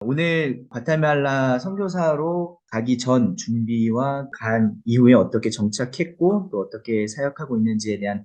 오늘 과테말라 선교사로 가기 전 준비와 간 이후에 어떻게 정착했고 또 어떻게 사역하고 있는지에 대한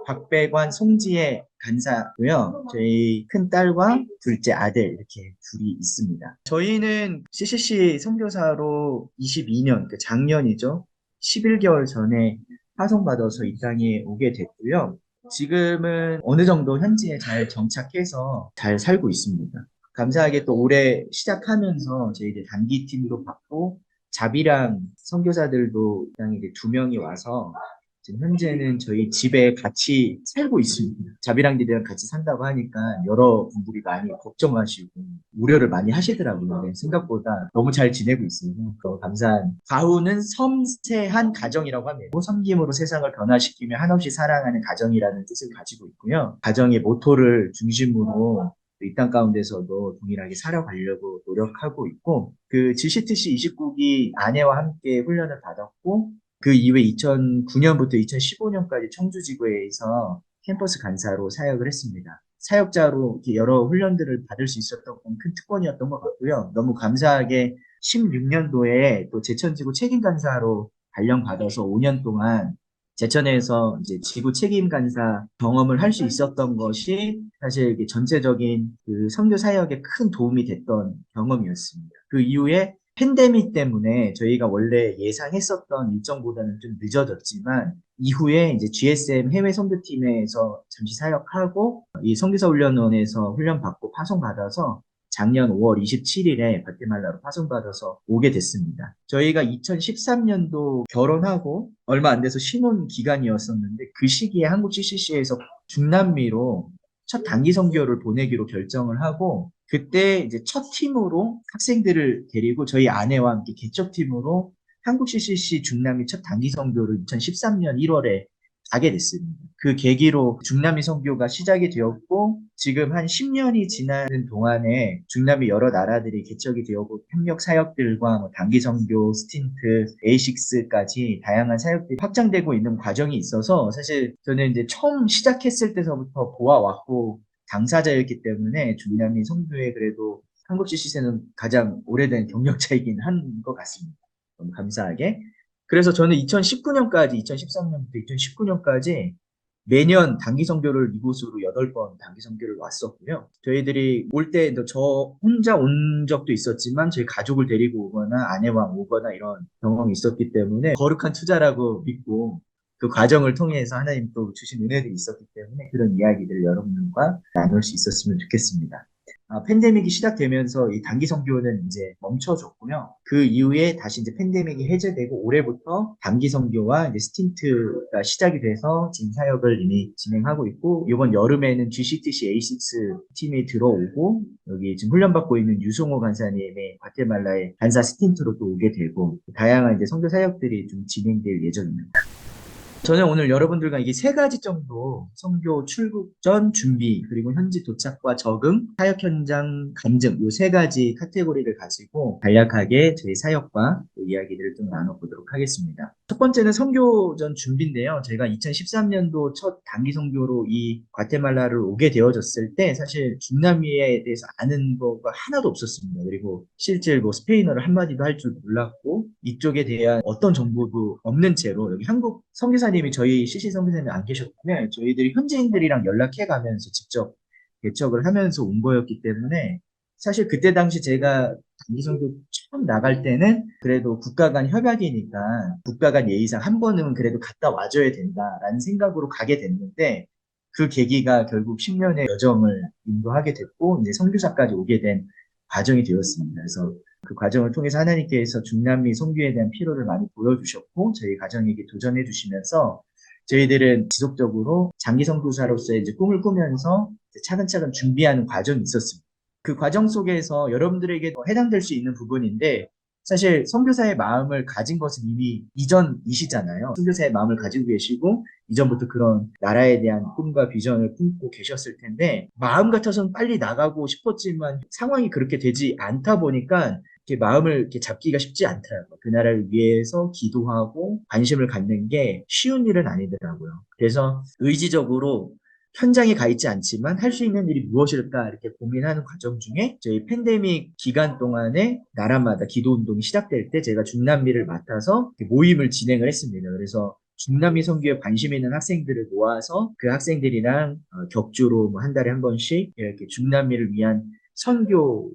박배관 송지혜 간사고요. 저희 큰 딸과 둘째 아들 이렇게 둘이 있습니다. 저희는 CCC 선교사로 22년, 작년이죠. 11개월 전에 파송받아서 이 땅에 오게 됐고요. 지금은 어느 정도 현지에 잘 정착해서 잘 살고 있습니다. 감사하게 또 올해 시작하면서 저희들 단기팀도 받고 자비랑 선교사들도 이 땅에 이제 2명이 와서 지금 현재는 저희 집에 같이 살고 있습니다. 자비랑들이랑 같이 산다고 하니까 여러분들이 많이 걱정하시고 우려를 많이 하시더라고요. 네, 생각보다 너무 잘 지내고 있습니다. 너무 감사한. 가훈은 섬세한 가정이라고 합니다. 섬김으로 세상을 변화시키며 한없이 사랑하는 가정이라는 뜻을 가지고 있고요. 가정의 모토를 중심으로 이 땅 가운데서도 동일하게 살아가려고 노력하고 있고, 그 GCTC 29기 아내와 함께 훈련을 받았고, 그 이후에 2009년부터 2015년까지 청주지구에서 캠퍼스 간사로 사역을 했습니다. 사역자로 이렇게 여러 훈련들을 받을 수 있었던 건 큰 특권이었던 것 같고요. 너무 감사하게 16년도에 또 제천지구 책임간사로 발령받아서 5년 동안 제천에서 이제 지구 책임간사 경험을 할 수 있었던 것이 사실 이게 전체적인 그 선교 사역에 큰 도움이 됐던 경험이었습니다. 그 이후에 팬데믹 때문에 저희가 원래 예상했었던 일정보다는 좀 늦어졌지만 이후에 이제 GSM 해외 선교팀에서 잠시 사역하고 이 선교사 훈련원에서 훈련받고 파송받아서 작년 5월 27일에 과테말라로 파송받아서 오게 됐습니다. 저희가 2013년도 결혼하고 얼마 안 돼서 신혼 기간이었었는데 그 시기에 한국 CCC에서 중남미로 첫 단기 선교를 보내기로 결정을 하고 그때 이제 첫 팀으로 학생들을 데리고 저희 아내와 함께 개척팀으로 한국 CCC 중남미 첫 단기 선교를 2013년 1월에 가게 됐습니다. 그 계기로 중남미 선교가 시작이 되었고 지금 한 10년이 지나는 동안에 중남미 여러 나라들이 개척이 되었고 협력 사역들과 뭐 단기 선교, 스틴트, A6까지 다양한 사역들이 확장되고 있는 과정이 있어서 사실 저는 이제 처음 시작했을 때서부터 보아왔고 당사자였기 때문에 중남미 선교에 그래도 한국 CCC는 가장 오래된 경력자이긴 한 것 같습니다. 너무 감사하게. 그래서 저는 2019년까지, 2013년부터 2019년까지 매년 단기 선교를 이곳으로 8번 단기 선교를 왔었고요. 저희들이 올 때 저 혼자 온 적도 있었지만 저희 가족을 데리고 오거나 아내와 오거나 이런 경험이 있었기 때문에 거룩한 투자라고 믿고 그 과정을 통해서 하나님 또 주신 은혜들이 있었기 때문에 그런 이야기들을 여러분들과 나눌 수 있었으면 좋겠습니다. 팬데믹이 시작되면서 이 단기 선교는 이제 멈춰졌고요. 그 이후에 다시 이제 팬데믹이 해제되고 올해부터 단기 선교와 이제 스틴트가 시작이 돼서 지금 사역을 이미 진행하고 있고 이번 여름에는 GCTC A6 팀이 들어오고 여기 지금 훈련받고 있는 유승호 간사님의 과테말라의 간사 스틴트로 또 오게 되고 다양한 이제 선교 사역들이 좀 진행될 예정입니다. 저는 오늘 여러분들과 이게 3가지 정도 선교 출국 전 준비 그리고 현지 도착과 적응, 사역 현장 감증 이 3가지 카테고리를 가지고 간략하게 저희 사역과 또 이야기들을 좀 나눠보도록 하겠습니다. 첫 번째는 선교 전 준비인데요. 제가 2013년도 첫 단기 선교로 이 과테말라를 오게 되어졌을 때 사실 중남미에 대해서 아는 거가 하나도 없었습니다. 그리고 실제 뭐 스페인어를 한마디도 할 줄 몰랐고 이쪽에 대한 어떤 정보도 없는 채로 여기 한국 선교사님이 저희 CC 선교사님이 안 계셨는데 저희들이 현지인들이랑 연락해 가면서 직접 개척을 하면서 온 거였기 때문에 사실 그때 당시 제가 단기 선교 처음 나갈 때는 그래도 국가 간 협약이니까 국가 간 예의상 한 번은 그래도 갔다 와줘야 된다라는 생각으로 가게 됐는데 그 계기가 결국 10년의 여정을 인도하게 됐고 이제 선교사까지 오게 된 과정이 되었습니다. 그래서 그 과정을 통해서 하나님께서 중남미 선교에 대한 필요를 많이 보여주셨고 저희 가정에게 도전해 주시면서 저희들은 지속적으로 장기 선교사로서의 이제 꿈을 꾸면서 이제 차근차근 준비하는 과정이 있었습니다. 그 과정 속에서 여러분들에게도 해당될 수 있는 부분인데 사실 선교사의 마음을 가진 것은 이미 이전이시잖아요. 선교사의 마음을 가지고 계시고 이전부터 그런 나라에 대한 꿈과 비전을 품고 계셨을 텐데 마음 같아서는 빨리 나가고 싶었지만 상황이 그렇게 되지 않다 보니까 이렇게 마음을 이렇게 잡기가 쉽지 않더라고요. 그 나라를 위해서 기도하고 관심을 갖는 게 쉬운 일은 아니더라고요. 그래서 의지적으로 현장에 가 있지 않지만 할 수 있는 일이 무엇일까 이렇게 고민하는 과정 중에 저희 팬데믹 기간 동안에 나라마다 기도 운동이 시작될 때 제가 중남미를 맡아서 모임을 진행을 했습니다. 그래서 중남미 선교에 관심 있는 학생들을 모아서 그 학생들이랑 격주로 뭐 한 달에 한 번씩 이렇게 중남미를 위한 선교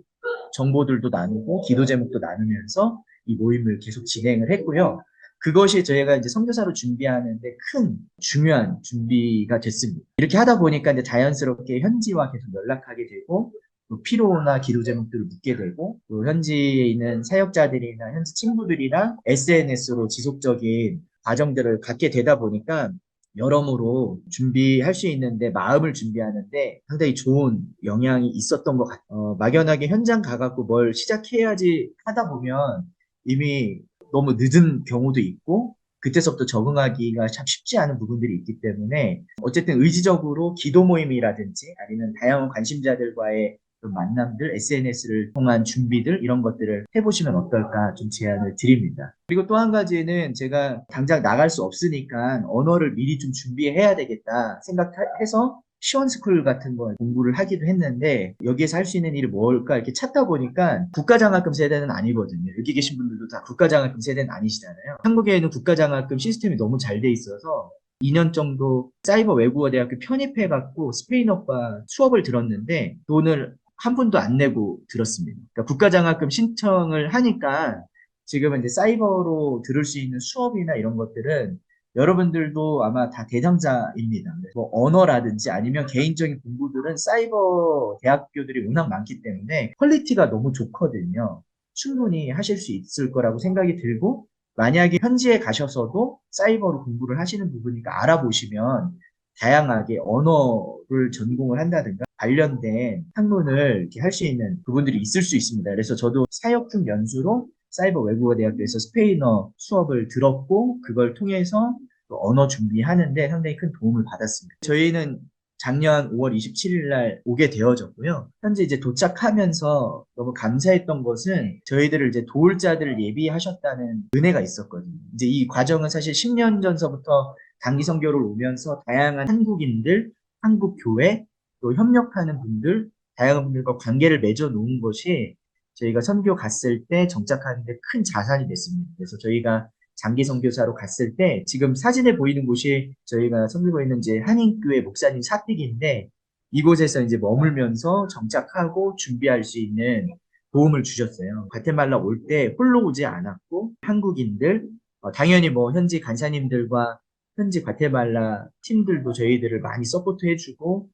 정보들도 나누고 기도 제목도 나누면서 이 모임을 계속 진행을 했고요. 그것이 저희가 이제 선교사로 준비하는데 큰 중요한 준비가 됐습니다. 이렇게 하다 보니까 이제 자연스럽게 현지와 계속 연락하게 되고 또 피로나 기도 제목들을 묻게 되고 또 현지에 있는 사역자들이나 현지 친구들이랑 SNS로 지속적인 과정들을 갖게 되다 보니까 여러모로 준비할 수 있는데 마음을 준비하는데 상당히 좋은 영향이 있었던 것 같아요. 막연하게 현장 가갖고 뭘 시작해야지 하다 보면 이미 너무 늦은 경우도 있고 그때서부터 적응하기가 참 쉽지 않은 부분들이 있기 때문에 어쨌든 의지적으로 기도 모임이라든지 아니면 다양한 관심자들과의 만남들, SNS를 통한 준비들 이런 것들을 해보시면 어떨까 좀 제안을 드립니다. 그리고 또 한 가지는 제가 당장 나갈 수 없으니까 언어를 미리 좀 준비해야 되겠다 생각해서 시원스쿨 같은 거 공부를 하기도 했는데 여기에서 할 수 있는 일이 뭘까 이렇게 찾다 보니까 국가장학금 세대는 아니거든요. 여기 계신 분들도 다 국가장학금 세대는 아니시잖아요. 한국에는 국가장학금 시스템이 너무 잘 돼 있어서 2년 정도 사이버 외국어 대학교 편입해갖고 스페인어과 수업을 들었는데 돈을 한 푼도 안 내고 들었습니다. 그러니까 국가장학금 신청을 하니까 지금은 이제 사이버로 들을 수 있는 수업이나 이런 것들은 여러분들도 아마 다 대상자입니다. 뭐 언어라든지 아니면 개인적인 공부들은 사이버 대학교들이 워낙 많기 때문에 퀄리티가 너무 좋거든요. 충분히 하실 수 있을 거라고 생각이 들고 만약에 현지에 가셔서도 사이버로 공부를 하시는 부분이니까 알아보시면 다양하게 언어를 전공을 한다든가 관련된 학문을 이렇게 할 수 있는 부분들이 있을 수 있습니다. 그래서 저도 사역중 연수로 사이버 외국어 대학교에서 스페인어 수업을 들었고 그걸 통해서 또 언어 준비하는데 상당히 큰 도움을 받았습니다. 저희는 작년 5월 27일 날 오게 되어졌고요. 현재 이제 도착하면서 너무 감사했던 것은 저희들을 이제 도울 자들을 예비하셨다는 은혜가 있었거든요. 이제 이 과정은 사실 10년 전서부터 단기 선교를 오면서 다양한 한국인들, 한국 교회, 또 협력하는 분들, 다양한 분들과 관계를 맺어 놓은 것이 저희가 선교 갔을 때 정착하는데 큰 자산이 됐습니다. 그래서 저희가 장기 선교사로 갔을 때 지금 사진에 보이는 곳이 저희가 섬기고 있는 이제 한인교회 목사님 사택인데 이곳에서 이제 머물면서 정착하고 준비할 수 있는 도움을 주셨어요. 과테말라 올 때 홀로 오지 않았고 한국인들 당연히 뭐 현지 간사님들과 현지 과테말라 팀들도 저희들을 많이 서포트 해주고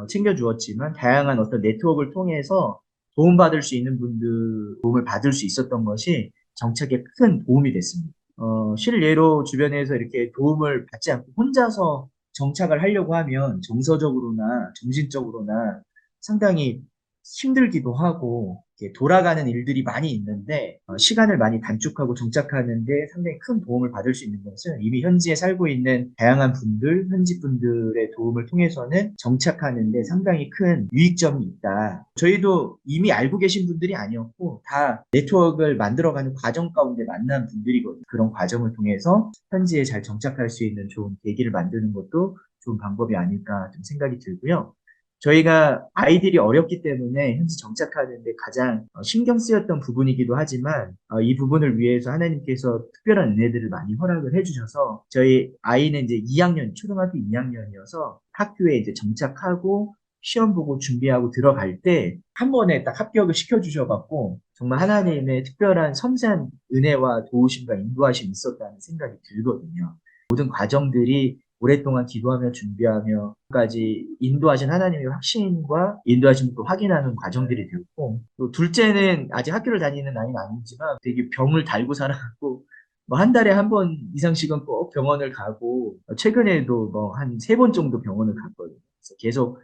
챙겨주었지만 다양한 어떤 네트워크를 통해서 도움받을 수 있는 분들 도움을 받을 수 있었던 것이 정착에 큰 도움이 됐습니다. 실예로 주변에서 이렇게 도움을 받지 않고 혼자서 정착을 하려고 하면 정서적으로나 정신적으로나 상당히 힘들기도 하고 이렇게 돌아가는 일들이 많이 있는데 시간을 많이 단축하고 정착하는데 상당히 큰 도움을 받을 수 있는 것은 이미 현지에 살고 있는 다양한 분들, 현지 분들의 도움을 통해서는 정착하는데 상당히 큰 유익점이 있다. 저희도 이미 알고 계신 분들이 아니었고 다 네트워크를 만들어가는 과정 가운데 만난 분들이거든요. 그런 과정을 통해서 현지에 잘 정착할 수 있는 좋은 계기를 만드는 것도 좋은 방법이 아닐까 좀 생각이 들고요. 저희가 아이들이 어렵기 때문에 현지 정착하는데 가장 신경 쓰였던 부분이기도 하지만 이 부분을 위해서 하나님께서 특별한 은혜들을 많이 허락을 해주셔서 저희 아이는 이제 2학년, 초등학교 2학년이어서 학교에 이제 정착하고 시험 보고 준비하고 들어갈 때 한 번에 딱 합격을 시켜주셔갖고 정말 하나님의 특별한 섬세한 은혜와 도우심과 인도하심이 있었다는 생각이 들거든요. 모든 과정들이 오랫동안 기도하며 준비하며까지 인도하신 하나님의 확신과 인도하심을 또 확인하는 과정들이 되었고 또 둘째는 아직 학교를 다니는 나이는 아니지만 되게 병을 달고 살아갖고 뭐 한 달에 한 번 이상씩은 꼭 병원을 가고 최근에도 뭐 한 세 번 정도 병원을 갔거든요. 그래서 계속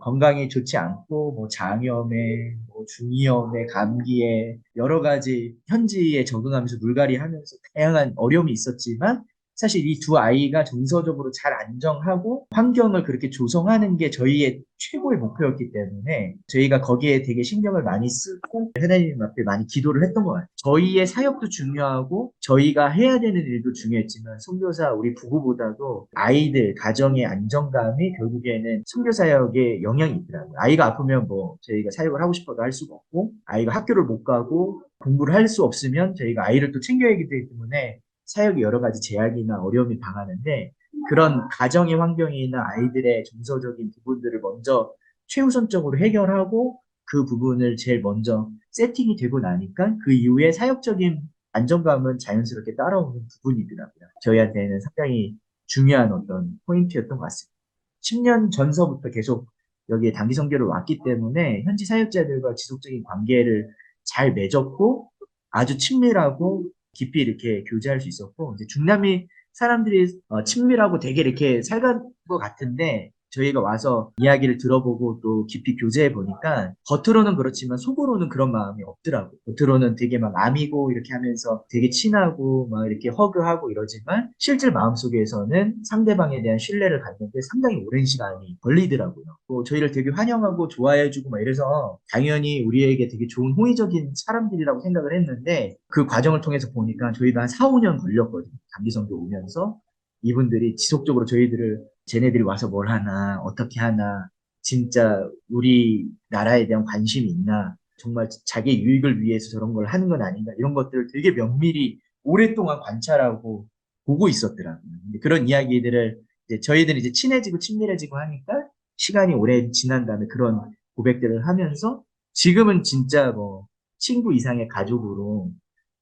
건강이 좋지 않고 뭐 장염에 뭐 중이염에 감기에 여러 가지 현지에 적응하면서 물갈이하면서 다양한 어려움이 있었지만 사실 이 두 아이가 정서적으로 잘 안정하고 환경을 그렇게 조성하는 게 저희의 최고의 목표였기 때문에 저희가 거기에 되게 신경을 많이 쓰고 하나님 앞에 많이 기도를 했던 것 같아요. 저희의 사역도 중요하고 저희가 해야 되는 일도 중요했지만 선교사 우리 부부보다도 아이들 가정의 안정감이 결국에는 선교 사역에 영향이 있더라고요. 아이가 아프면 뭐 저희가 사역을 하고 싶어도 할 수가 없고 아이가 학교를 못 가고 공부를 할 수 없으면 저희가 아이를 또 챙겨야 하기 때문에 사역이 여러 가지 제약이나 어려움이 당하는데 그런 가정의 환경이나 아이들의 정서적인 부분들을 먼저 최우선적으로 해결하고 그 부분을 제일 먼저 세팅이 되고 나니까 그 이후에 사역적인 안정감은 자연스럽게 따라오는 부분이더라고요. 저희한테는 상당히 중요한 어떤 포인트였던 것 같습니다. 10년 전서부터 계속 여기에 단기 선교를 왔기 때문에 현지 사역자들과 지속적인 관계를 잘 맺었고 아주 친밀하고 깊이 이렇게 교제할 수 있었고 이제 중남미 사람들이 친밀하고 되게 이렇게 살간 것 같은데 저희가 와서 이야기를 들어보고 또 깊이 교제해 보니까 겉으로는 그렇지만 속으로는 그런 마음이 없더라고요. 겉으로는 되게 막 아미고 이렇게 하면서 되게 친하고 막 이렇게 허그하고 이러지만 실제 마음속에서는 상대방에 대한 신뢰를 갖는데 상당히 오랜 시간이 걸리더라고요. 또 저희를 되게 환영하고 좋아해주고 막 이래서 당연히 우리에게 되게 좋은 호의적인 사람들이라고 생각을 했는데 그 과정을 통해서 보니까 저희도 한 4, 5년 걸렸거든요. 단기선교 오면서 이분들이 지속적으로 저희들을 쟤네들이 와서 뭘 하나, 어떻게 하나, 진짜 우리나라에 대한 관심이 있나, 정말 자기 유익을 위해서 저런 걸 하는 건 아닌가, 이런 것들을 되게 면밀히 오랫동안 관찰하고 보고 있었더라고요. 근데 그런 이야기들을 이제 저희들이 이제 친해지고 친밀해지고 하니까 시간이 오래 지난 다음에 그런 고백들을 하면서 지금은 진짜 뭐 친구 이상의 가족으로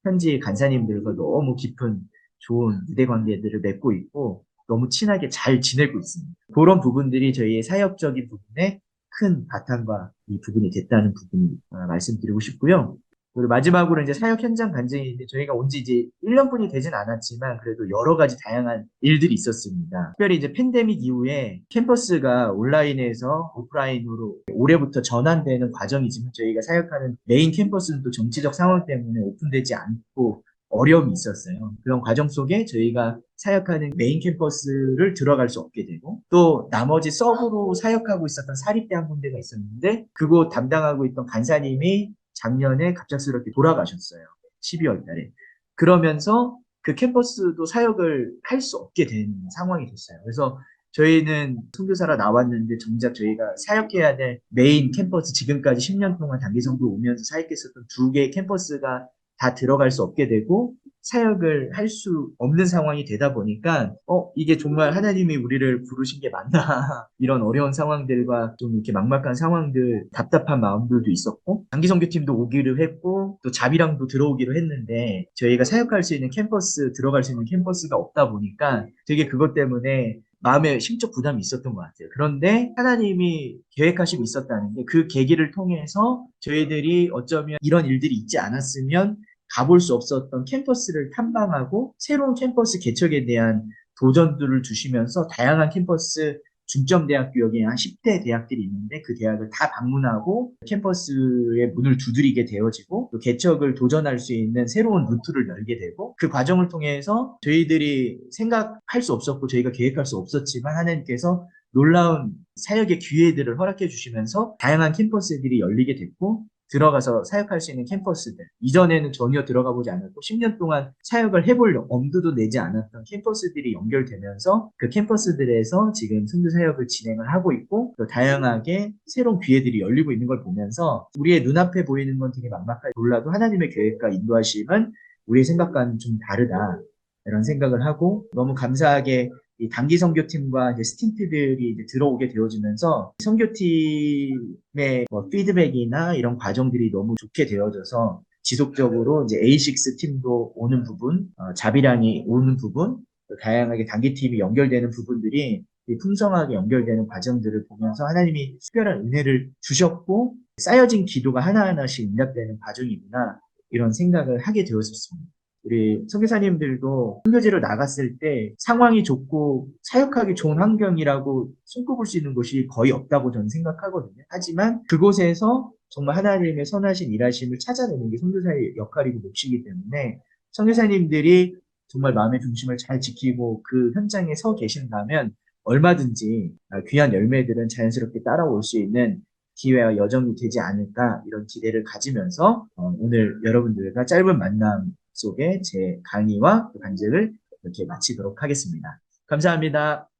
현지 간사님들과 너무 깊은 좋은 유대 관계들을 맺고 있고 너무 친하게 잘 지내고 있습니다. 그런 부분들이 저희의 사역적인 부분에 큰 바탕과 이 부분이 됐다는 부분을 말씀드리고 싶고요. 그리고 마지막으로 이제 사역 현장 간증인데 저희가 온 지 이제 1년뿐이 되진 않았지만 그래도 여러 가지 다양한 일들이 있었습니다. 특별히 이제 팬데믹 이후에 캠퍼스가 온라인에서 오프라인으로 올해부터 전환되는 과정이지만 저희가 사역하는 메인 캠퍼스는 또 정치적 상황 때문에 오픈되지 않고 어려움이 있었어요. 그런 과정 속에 저희가 사역하는 메인 캠퍼스를 들어갈 수 없게 되고 또 나머지 서브로 사역하고 있었던 사립대 한 군데가 있었는데 그곳 담당하고 있던 간사님이 작년에 갑작스럽게 돌아가셨어요. 12월 달에. 그러면서 그 캠퍼스도 사역을 할 수 없게 된 상황이 됐어요. 그래서 저희는 선교사라 나왔는데 정작 저희가 사역해야 될 메인 캠퍼스 지금까지 10년 동안 단기 선교 오면서 사역했었던 두 개의 캠퍼스가 다 들어갈 수 없게 되고 사역을 할 수 없는 상황이 되다 보니까 이게 정말 하나님이 우리를 부르신 게 맞나 이런 어려운 상황들과 좀 이렇게 막막한 상황들 답답한 마음들도 있었고 단기 선교팀도 오기로 했고 또 자비랑도 들어오기로 했는데 저희가 사역할 수 있는 캠퍼스 들어갈 수 있는 캠퍼스가 없다 보니까 되게 그것 때문에 마음에 심적 부담이 있었던 것 같아요. 그런데 하나님이 계획하시고 있었다는 게 그 계기를 통해서 저희들이 어쩌면 이런 일들이 있지 않았으면 가볼 수 없었던 캠퍼스를 탐방하고 새로운 캠퍼스 개척에 대한 도전들을 주시면서 다양한 캠퍼스 중점대학교 여기 한 10대 대학들이 있는데 그 대학을 다 방문하고 캠퍼스의 문을 두드리게 되어지고 또 개척을 도전할 수 있는 새로운 루트를 열게 되고 그 과정을 통해서 저희들이 생각할 수 없었고 저희가 계획할 수 없었지만 하나님께서 놀라운 사역의 기회들을 허락해 주시면서 다양한 캠퍼스들이 열리게 됐고 들어가서 사역할 수 있는 캠퍼스들 이전에는 전혀 들어가 보지 않았고 10년 동안 사역을 해볼 엄두도 내지 않았던 캠퍼스들이 연결되면서 그 캠퍼스들에서 지금 선교 사역을 진행을 하고 있고 또 다양하게 새로운 기회들이 열리고 있는 걸 보면서 우리의 눈앞에 보이는 건 되게 막막하게 몰라도 하나님의 계획과 인도하심은 우리의 생각과는 좀 다르다 이런 생각을 하고 너무 감사하게 이 단기 선교팀과 이제 스틴트들이 이제 들어오게 되어지면서 선교팀의 뭐 피드백이나 이런 과정들이 너무 좋게 되어져서 지속적으로 이제 A6 팀도 오는 부분, 자비랑이 오는 부분, 또 다양하게 단기팀이 연결되는 부분들이 풍성하게 연결되는 과정들을 보면서 하나님이 특별한 은혜를 주셨고 쌓여진 기도가 하나하나씩 응답되는 과정이구나 이런 생각을 하게 되었습니다. 우리 선교사님들도 선교지로 나갔을 때 상황이 좋고 사역하기 좋은 환경이라고 손꼽을 수 있는 곳이 거의 없다고 저는 생각하거든요. 하지만 그곳에서 정말 하나님의 선하신 일하심을 찾아내는 게 선교사의 역할이고 몫이기 때문에 선교사님들이 정말 마음의 중심을 잘 지키고 그 현장에 서 계신다면 얼마든지 귀한 열매들은 자연스럽게 따라올 수 있는 기회와 여정이 되지 않을까 이런 기대를 가지면서 오늘 여러분들과 짧은 만남 속에 제 강의와 그 간증을 이렇게 마치도록 하겠습니다. 감사합니다.